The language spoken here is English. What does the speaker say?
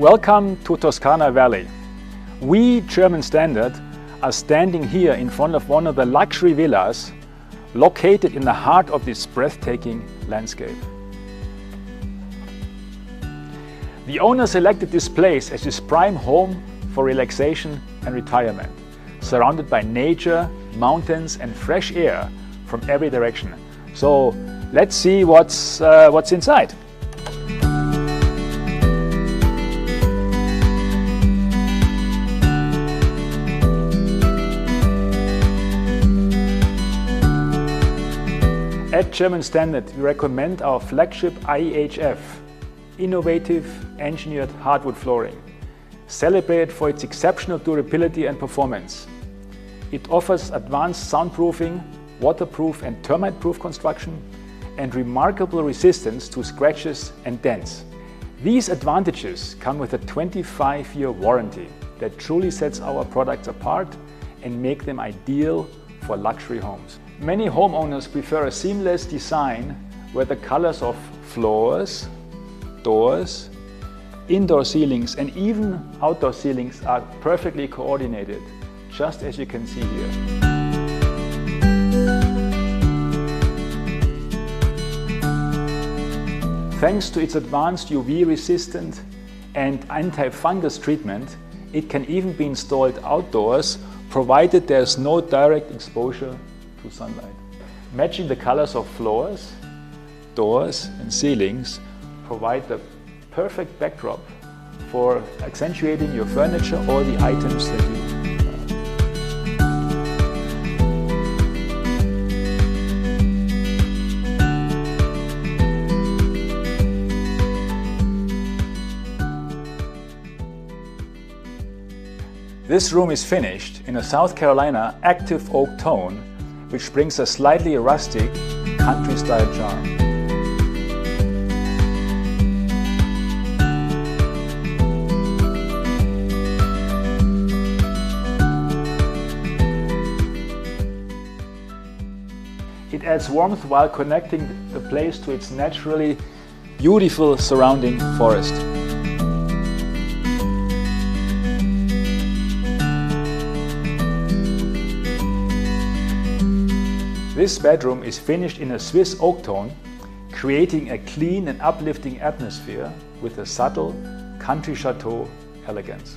Welcome to Toscana Valley. We, German Standard, are standing here in front of one of the luxury villas located in the heart of this breathtaking landscape. The owner selected this place as his prime home for relaxation and retirement, surrounded by nature, mountains and fresh air from every direction. So let's see what's inside. At German Standard, we recommend our flagship IEHF, Innovative Engineered Hardwood Flooring, celebrated for its exceptional durability and performance. It offers advanced soundproofing, waterproof and termite-proof construction, and remarkable resistance to scratches and dents. These advantages come with a 25-year warranty that truly sets our products apart and make them ideal for luxury homes. Many homeowners prefer a seamless design where the colors of floors, doors, indoor ceilings and even outdoor ceilings are perfectly coordinated, just as you can see here. Thanks to its advanced UV-resistant and anti-fungus treatment, it can even be installed outdoors, provided there is no direct exposure to sunlight. Matching the colors of floors, doors and ceilings provide the perfect backdrop for accentuating your furniture or the items that you This room is finished in a South Carolina active oak tone, which brings a slightly rustic, country-style charm. It adds warmth while connecting the place to its naturally beautiful surrounding forest. This bedroom is finished in a Swiss oak tone, creating a clean and uplifting atmosphere with a subtle country chateau elegance.